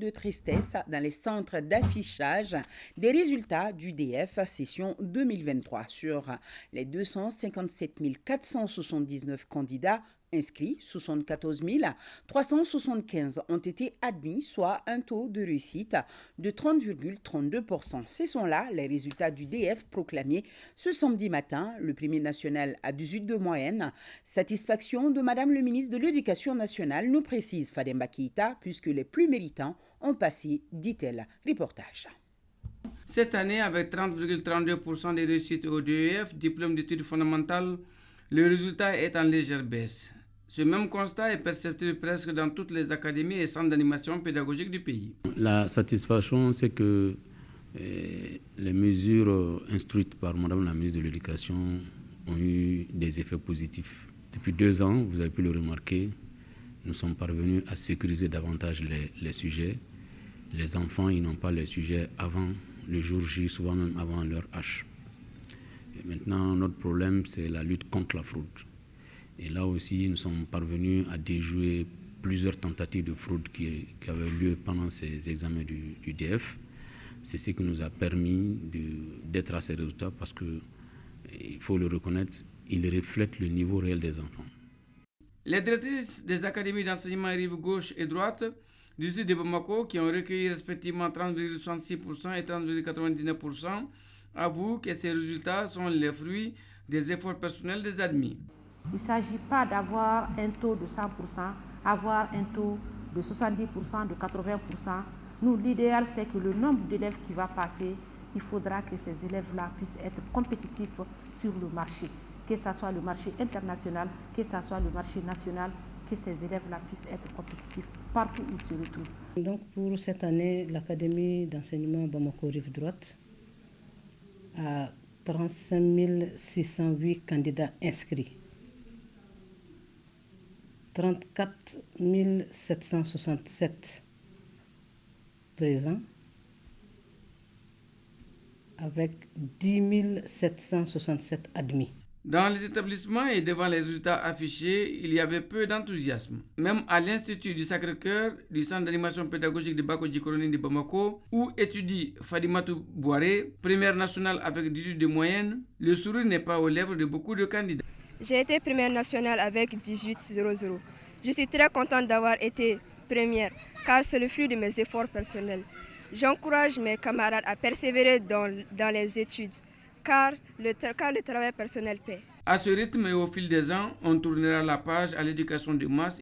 de tristesse dans les centres d'affichage des résultats du DF session 2023. Sur les 257 479 candidats inscrits, 74 375 ont été admis, soit un taux de réussite de 30,32%. Ce sont là les résultats du DF proclamés ce samedi matin, le premier national à 18 de moyenne. Satisfaction de Madame le ministre de l'Éducation nationale, nous précise Fademba Keïta, puisque les plus méritants ont passé, dit-elle. Reportage. Cette année, avec 30,32% des réussites au DEF, diplôme d'études fondamentales, le résultat est en légère baisse. Ce même constat est perceptible presque dans toutes les académies et centres d'animation pédagogique du pays. La satisfaction, c'est que les mesures instruites par Madame la ministre de l'Éducation ont eu des effets positifs. Depuis 2 ans, vous avez pu le remarquer, nous sommes parvenus à sécuriser davantage les sujets. Les enfants, ils n'ont pas les sujets avant le jour J, souvent même avant leur H. Et maintenant, notre problème, c'est la lutte contre la fraude. Et là aussi, nous sommes parvenus à déjouer plusieurs tentatives de fraude qui avaient lieu pendant ces examens du DF. C'est ce qui nous a permis d'être à ces résultats parce que, il faut le reconnaître, ils reflètent le niveau réel des enfants. Les directrices des académies d'enseignement rive gauche et droite du sud de Bamako, qui ont recueilli respectivement 30,66% et 30,99%, avouent que ces résultats sont les fruits des efforts personnels des admis. Il ne s'agit pas d'avoir un taux de 100%, avoir un taux de 70%, de 80%. Nous, l'idéal, c'est que le nombre d'élèves qui va passer, il faudra que ces élèves-là puissent être compétitifs sur le marché, que ce soit le marché international, que ce soit le marché national, que ces élèves-là puissent être compétitifs partout où ils se retrouvent. Donc pour cette année, l'Académie d'enseignement Bamako Rive Droite a 35 608 candidats inscrits. 34 767 présents avec 10 767 admis. Dans les établissements et devant les résultats affichés, il y avait peu d'enthousiasme. Même à l'Institut du Sacré-Cœur, du Centre d'animation pédagogique de Bakodji-Koronin de Bamako, où étudie Fadimatou Bouaré, première nationale avec 18 de moyenne, le sourire n'est pas aux lèvres de beaucoup de candidats. J'ai été première nationale avec 18,00. Je suis très contente d'avoir été première, car c'est le fruit de mes efforts personnels. J'encourage mes camarades à persévérer dans les études, car le travail personnel paie. À ce rythme et au fil des ans, on tournera la page à l'éducation de masse